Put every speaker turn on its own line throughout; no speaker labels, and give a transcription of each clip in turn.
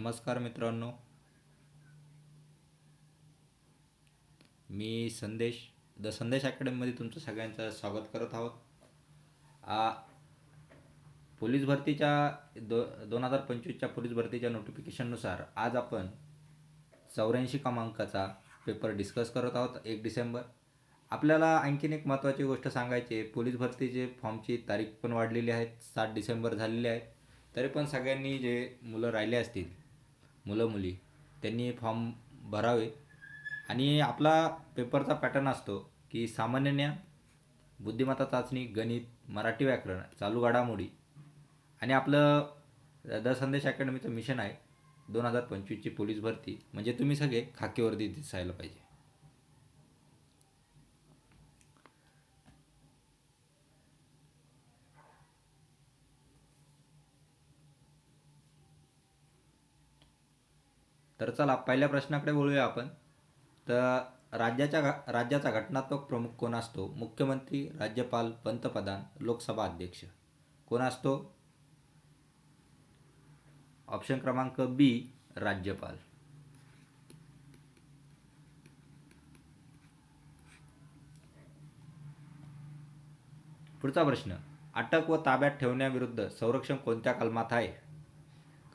नमस्कार मित्रांनो, मी संदेश द संदेश अकॅडमीमध्ये तुमचं सगळ्यांचं स्वागत करत आहोत. आ पोलीस भरतीच्या 2025च्या पोलीस भरतीच्या नोटिफिकेशननुसार आज आपण 84 क्रमांकाचा पेपर डिस्कस करत आहोत. 1 डिसेंबर. आपल्याला आणखीन एक महत्त्वाची गोष्ट सांगायची आहे. पोलीस भरतीचे फॉर्मची तारीख पण वाढलेली आहे, 7 डिसेंबर झालेली आहे. तरी पण सगळ्यांनी जे मुलं राहिले असतील, मुलं मुली, त्यांनी फॉर्म भरावे. आणि आपला पेपरचा पॅटर्न असतो की सामान्य ज्ञान, बुद्धिमत्ता चाचणी, गणित, मराठी व्याकरण, चालू घडामोडी. आणि आपलं द संदेश अकॅडमीचं मिशन आहे 2025ची पोलीस भरती, म्हणजे तुम्ही सगळे खाकीवर्दी दिसायला पाहिजे. तर चला पहिल्या प्रश्नाकडे बोलूया आपण. तर राज्याचा घटनात्मक प्रमुख कोण असतो? मुख्यमंत्री, राज्यपाल, पंतप्रधान, लोकसभा अध्यक्ष. कोण असतो? ऑप्शन क्रमांक बी, राज्यपाल. पुढचा प्रश्न, अटक व ताब्यात ठेवण्याविरुद्ध संरक्षण कोणत्या कलमात आहे?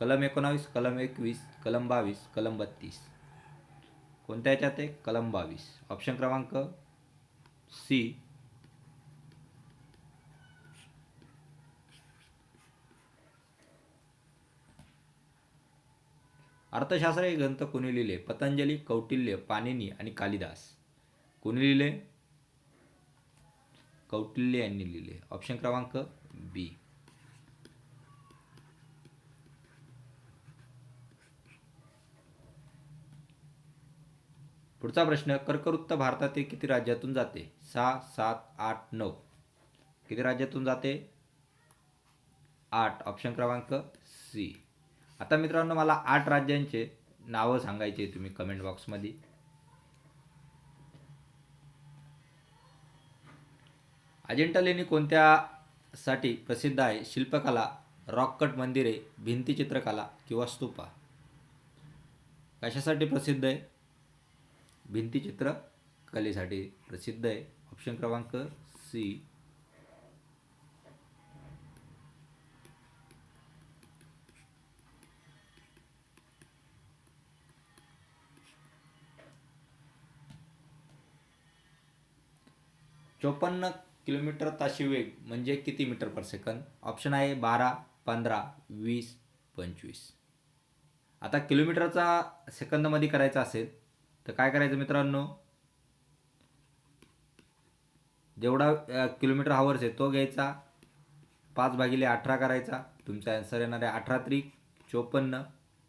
कलम 19, कलम 21, कलम 22, कलम 32. कोणत्या याच्यात आहे? कलम 22. ऑप्शन क्रमांक सी. अर्थशास्त्र हे ग्रंथ कोणी लिहिले? पतंजली, कौटिल्य, पाणिनी आणि कालिदास. कोणी लिहिले? कौटिल्य यांनी लिहिले. ऑप्शन क्रमांक बी. पुढचा प्रश्न, कर्कवृत्त भारतातील किती राज्यातून जाते? 6, 7, 8, 9. किती राज्यातून जाते? 8. ऑप्शन क्रमांक सी. आता मित्रांनो, मला 8 राज्यांचे नावं सांगायचे तुम्ही कमेंट बॉक्समध्ये. अजिंठा लेणी कोणत्यासाठी प्रसिद्ध आहे? शिल्पकला, रॉक कट मंदिरे, भिंतीचित्रकला किंवा स्तूपा. कशासाठी प्रसिद्ध आहे? भिंतीचित्रकलेसाठी प्रसिद्ध आहे. ऑप्शन क्रमांक सी. चोपन्न किलोमीटर ताशी वेग म्हणजे किती मीटर पर सेकंद? ऑप्शन आहे 12, 15, 20, 25. आता किलोमीटरचा सेकंदमध्ये करायचा असेल तर काय करायचं मित्रांनो? जेवढा किलोमीटर हावर्स आहे तो घ्यायचा, 5/18 करायचा. तुमचा आन्सर येणार आहे 18 त्रिक 54.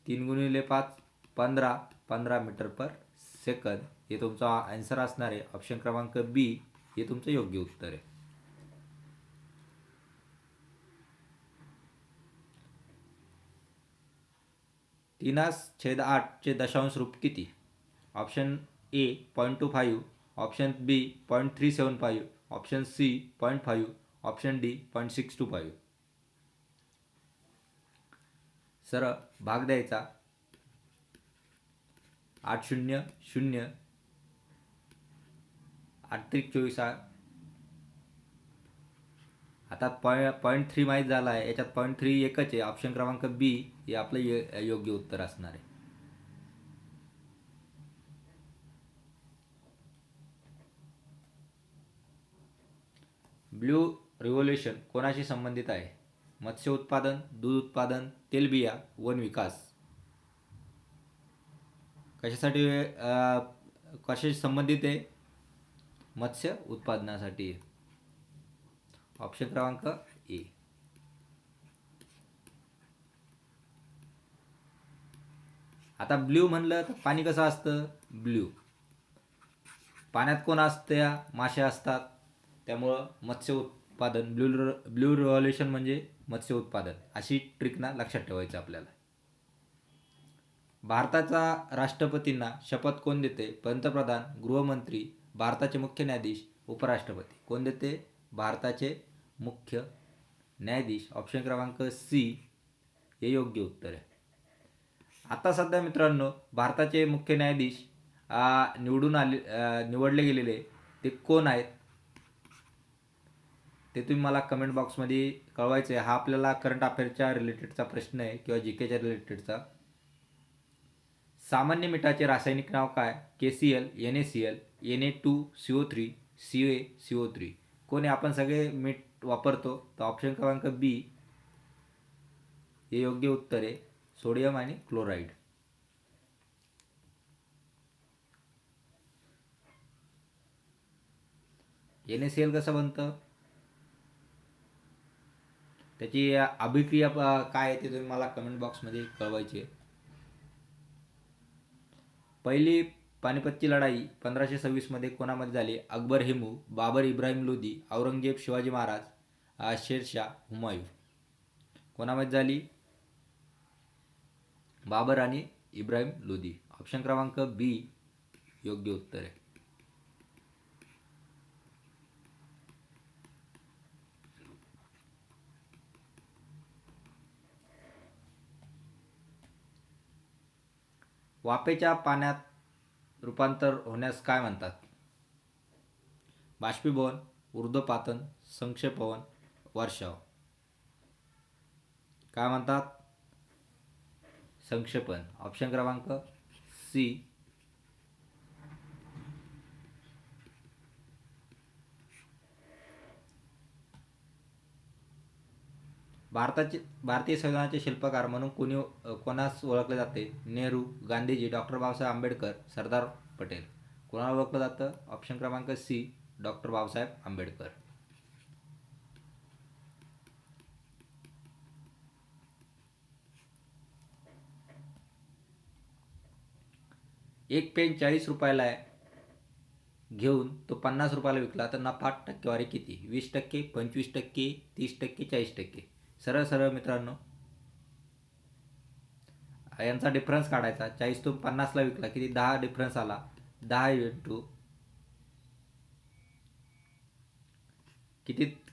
3 गुणिले 5 15. 15 मीटर पर सेकंद हे तुमचा आन्सर असणार आहे. ऑप्शन क्रमांक बी हे तुमचं योग्य उत्तर आहे. तीनास छेद 8चे दशांश रूप किती? Option A 0.25, option B 0.375, option C 0.5, option D 0.625. सरळ भाग द्यायचा. 8 0 0, 8 त्रिक 24. आता 0.3 माहीत झाला आहे, याच्यात 0.3 एकच आहे. ऑप्शन क्रमांक बी हे आपलं योग्य उत्तर असणार आहे. ब्ल्यू रिव्होल्यूशन कोणाशी संबंधित आहे? मत्स्य उत्पादन, दूध उत्पादन, तेलबिया, वन विकास. कशाशी संबंधित आहे? मत्स्य उत्पादनासाठी. ऑप्शन क्रमांक ए. आता ब्ल्यू म्हणलं तर पाणी कसं असतं? ब्ल्यू. पाण्यात कोण असतं? मासे असतात. त्यामुळं मत्स्य उत्पादन, ब्ल्यू रिव्होल्यूशन म्हणजे मत्स्य उत्पादन. अशी ट्रिक ना लक्षात ठेवायचं आपल्याला. भारताचा राष्ट्रपतींना शपथ कोण देते? पंतप्रधान, गृहमंत्री, भारताचे मुख्य न्यायाधीश, उपराष्ट्रपती. कोण देते? भारताचे मुख्य न्यायाधीश. ऑप्शन क्रमांक सी हे योग्य उत्तर आहे. आता सध्या मित्रांनो भारताचे मुख्य न्यायाधीश निवडले गेलेले ते कोण आहेत ते तुम्ही मला कमेंट बॉक्समध्ये कळवायचं आहे. हा आपल्याला करंट अफेअरच्या रिलेटेडचा प्रश्न आहे किंवा जीकेच्या रिलेटेडचा. सामान्य मिठाचे रासायनिक नाव काय? KCl, NaCl, Na2CO3, CaCO3. कोण आहे? आपण सगळे मीठ वापरतो, तर ऑप्शन क्रमांक बी हे योग्य उत्तर आहे. सोडियम आणि क्लोराईड. NaCl कसं बनतं, त्याची अभिक्रिया काय आहे ते तुम्ही मला कमेंट बॉक्समध्ये कळवायची आहे. पहिली पानिपतची लढाई 1526 मध्ये कोणामध्ये झाली? अकबर हेमू, बाबर इब्राहिम लोधी, औरंगजेब शिवाजी महाराज, शेरशाह हुमायूं. कोणामध्ये झाली? बाबर आणि इब्राहिम लोधी. ऑप्शन क्रमांक बी योग्य उत्तर आहे. वाफेच्या पाण्यात रूपांतर होण्यास काय म्हणतात? बाष्पीभवन, ऊर्ध्वपातन, संक्षेपण, वर्षाव. काय म्हणतात? संक्षेपण. ऑप्शन क्रमांक सी. भारतीय संविधानाचे शिल्पकार म्हणून कोणास ओळखले जाते? नेहरू, गांधीजी, डॉक्टर बाबासाहेब आंबेडकर, सरदार पटेल. कोणाला ओळखलं जातं? ऑप्शन क्रमांक सी डॉक्टर बाबासाहेब आंबेडकर. एक पेन 40 रुपयाला घेऊन तो 50 रुपयाला विकला तर नफा टक्केवारी किती? 20%, 25%, 30%, 40%. सरळ सरळ मित्रांनो यांचा डिफरन्स काढायचा. 40 तो 50ला विकला, किती? 10 डिफरन्स आला. 10 इंटू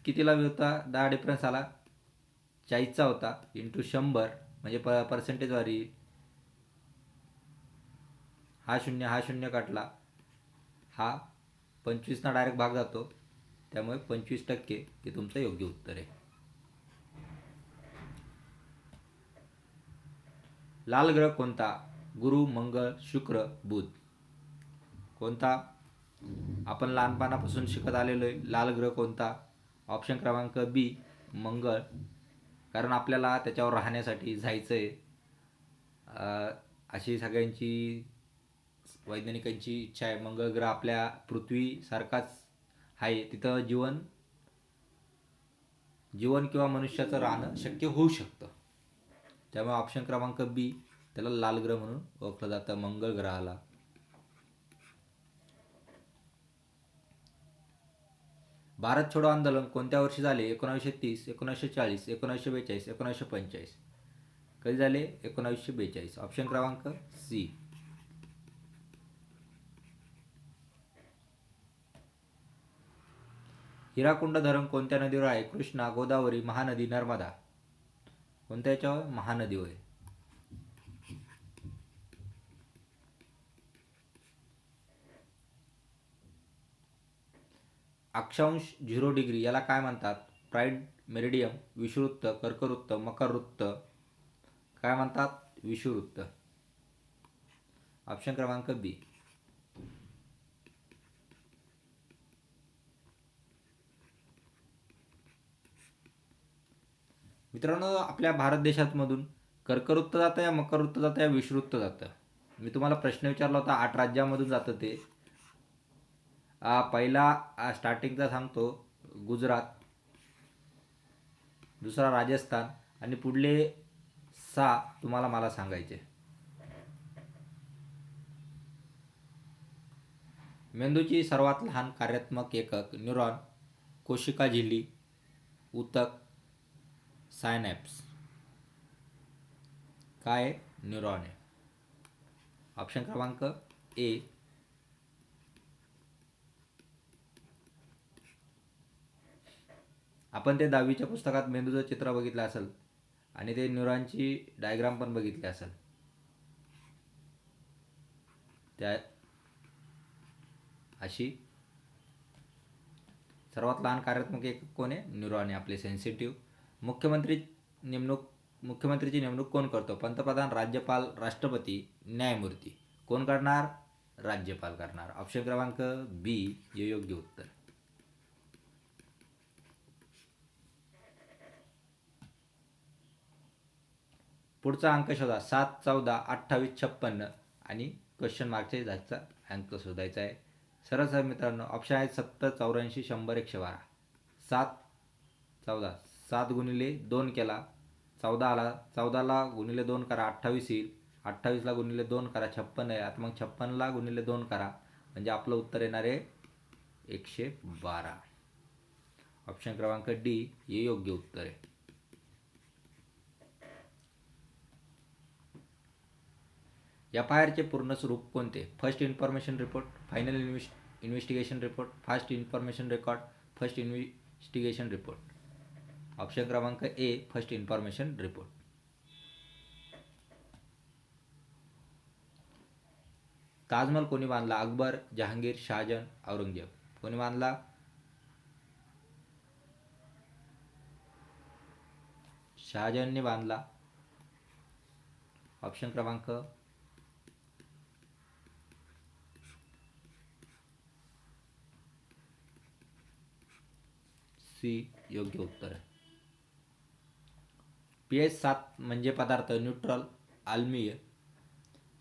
कितीला होता? 10 डिफरन्स आला 40चा होता, इंटू 100 म्हणजे पर्सेंटेज वारी. हा शून्य काटला, हा 25 डायरेक्ट भाग जातो, त्यामुळे 25% हे तुमचं योग्य उत्तर आहे. लाल ग्रह कोणता? गुरु, मंगळ, शुक्र, बुध. कोणता? आपण लहानपणापासून शिकत आलेलो आहे. लाल ग्रह कोणता? ऑप्शन क्रमांक बी मंगळ. कारण आपल्याला त्याच्यावर राहण्यासाठी जायचं आहे अशी सगळ्यांची वैज्ञानिकांची इच्छा आहे. मंगळ ग्रह आपल्या पृथ्वीसारखाच आहे, तिथं जीवन किंवा मनुष्याचं राहणं शक्य होऊ शकतं. त्यामुळे ऑप्शन क्रमांक बी त्याला लाल ग्रह म्हणून ओळखलं जातं, मंगळ ग्रहाला. भारत छोडो आंदोलन कोणत्या वर्षी झाले? 1930, 1940, 1942, 1945. कधी झाले? 1942. ऑप्शन क्रमांक सी. हिराकुंड धरण कोणत्या नदीवर आहे? कृष्णा, गोदावरी, महानदी, नर्मदा. कोणत्या याच्यावर? महानदीवर. अक्षांश 0 डिग्री याला काय म्हणतात? प्राईड मेरिडियम, विषुववृत्त, कर्कवृत्त, मकरवृत्त. काय म्हणतात? विषुववृत्त. ऑप्शन क्रमांक बी. मित्रांनो आपल्या भारत देशातमधून कर्कवृत्त जातं या मकरवृत्त जातं या विषुववृत्त जातं? मी तुम्हाला प्रश्न विचारला होता, 8 राज्यामधून जातं ते. पहिला स्टार्टिंगचा सांगतो, गुजरात, दुसरा राजस्थान आणि पुढले 6 तुम्हाला मला सांगायचे. मेंदूची सर्वात लहान कार्यात्मक एकक? न्यूरॉन, कोशिका झिल्ली, ऊतक, सायनॅप्स. काय? न्यूरॉन आहे. ऑप्शन क्रमांक ए. आपण ते 10वीच्या पुस्तकात मेंदूचं चित्र बघितलं असेल आणि ते न्यूरॉनची डायग्राम पण बघितली असेल. त्या अशी सर्वात लहान कार्यात्मक एकक कोण आहे? न्यूरॉन आहे आपले सेन्सिटिव्ह. मुख्यमंत्रीची नेमणूक कोण करतो? पंतप्रधान, राज्यपाल, राष्ट्रपती, न्यायमूर्ती. कोण करणार? राज्यपाल करणार. ऑप्शन क्रमांक बी हे योग्य उत्तर. पुढचा अंक शोधा. 7, 14, 28, 56 आणि क्वेश्चन मार्कच्या जागचा अंक शोधायचा आहे. सरळ सरळ मित्रांनो, ऑप्शन आहेत 70, 84, 100, 112. 7, 14, 7 गुणिले 2 केला 14 आला. 14ला गुणिले 2 करा 28 येईल. 28ला गुणिले 2 करा 56 आहे. आता मग 56ला गुणिले 2 करा म्हणजे आपलं उत्तर येणार आहे 112. ऑप्शन क्रमांक डी हे योग्य उत्तर आहे. FIR चे पूर्ण स्वरूप कोणते? First information report, final investigation report, fast information record, first investigation report. Option क्रमांक ए फर्स्ट इन्फॉर्मेशन रिपोर्ट. ताजमहल कोणी बांधला? अकबर, जहांगीर, शहाजहान, औरंगजेब. कोणी बांधला? शहाजहानने बांधला. ऑप्शन क्रमांक सी योग्य उत्तर आहे. pH 7 म्हणजे पदार्थ न्यूट्रल, आम्लीय,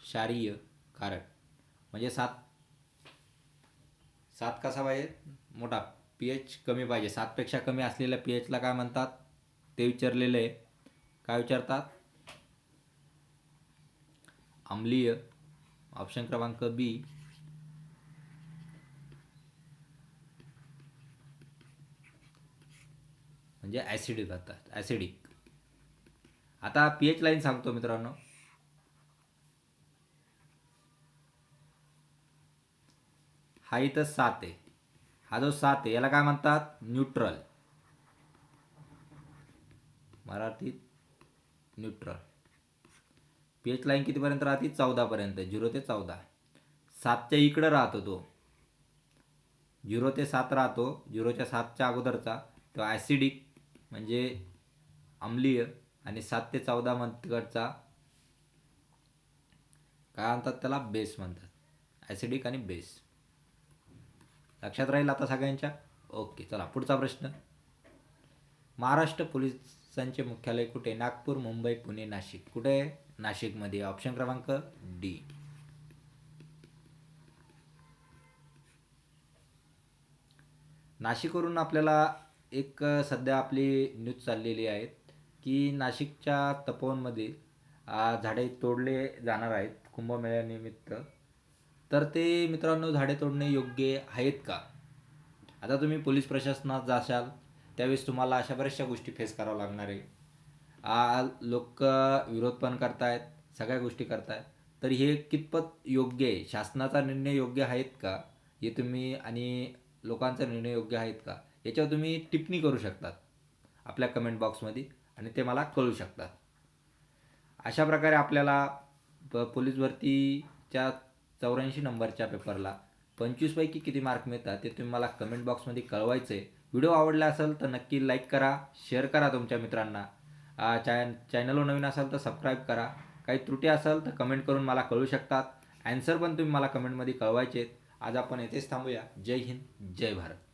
क्षारीय, खारट. म्हणजे 7 कसा पाहिजे? मोठा. pH कमी पाहिजे. 7पेक्षा कमी असलेल्या pHला काय म्हणतात ते विचारलेलं आहे. काय विचारतात? आम्लीय. ऑप्शन क्रमांक बी म्हणजे ॲसिडिक जातात. ॲसिडिक. आता pH लाईन सांगतो मित्रांनो. हा इथं 7 आहे. हा जो 7 आहे याला काय म्हणतात? न्यूट्रल. मराठीत न्यूट्रल. pH लाईन कितीपर्यंत राहते? 14 पर्यंत. 0 ते 14. 7च्या इकडं राहतो तो. 0 ते 7 राहतो. 0च्या 7च्या अगोदरचा तो ॲसिडिक म्हणजे आम्लीय आणि 7 ते 14 कडचा काय म्हणतात? त्याला बेस म्हणतात. ॲसिडिक आणि बेस. लक्षात राहील आता सगळ्यांच्या? ओके. चला पुढचा प्रश्न. महाराष्ट्र पोलिसांचे मुख्यालय कुठे? नागपूर, मुंबई, पुणे, नाशिक. कुठे? नाशिकमध्ये. ऑप्शन क्रमांक डी. नाशिकवरून आपल्याला एक सध्या आपली न्यूज चाललेली आहे की नाशिकच्या तपोवनमध्ये झाडे तोडले जाणार आहेत कुंभमेळ्यानिमित्त. तर ते मित्रांनो झाडे तोडणे योग्य आहेत का? आता तुम्ही पोलीस प्रशासनात जाशाल त्यावेळेस तुम्हाला अशा बऱ्याचशा गोष्टी फेस करावं लागणार आहे. लोक विरोध पण करतायत, सगळ्या गोष्टी करतायत. तर हे कितपत योग्य आहे? शासनाचा निर्णय योग्य आहेत का हे तुम्ही आणि लोकांचा निर्णय योग्य आहेत का याच्यावर तुम्ही टिप्पणी करू शकतात आपल्या कमेंट बॉक्समध्ये आणि ते मला कळू शकतात. अशा प्रकारे आपल्याला पोलीस भरतीच्या 84 नंबरच्या पेपरला 25 पैकी किती मार्क मिळतात ते तुम्ही मला कमेंट बॉक्समध्ये कळवायचं आहे. व्हिडिओ आवडला असेल तर नक्की लाईक करा, शेअर करा तुमच्या मित्रांना. चॅनलवर नवीन असाल तर सबस्क्राईब करा. काही त्रुटी असेल तर कमेंट करून मला कळू शकतात. ॲन्सर पण तुम्ही मला कमेंटमध्ये कळवायचे आहेत. आज आपण येथेच थांबूया. जय हिंद, जय भारत.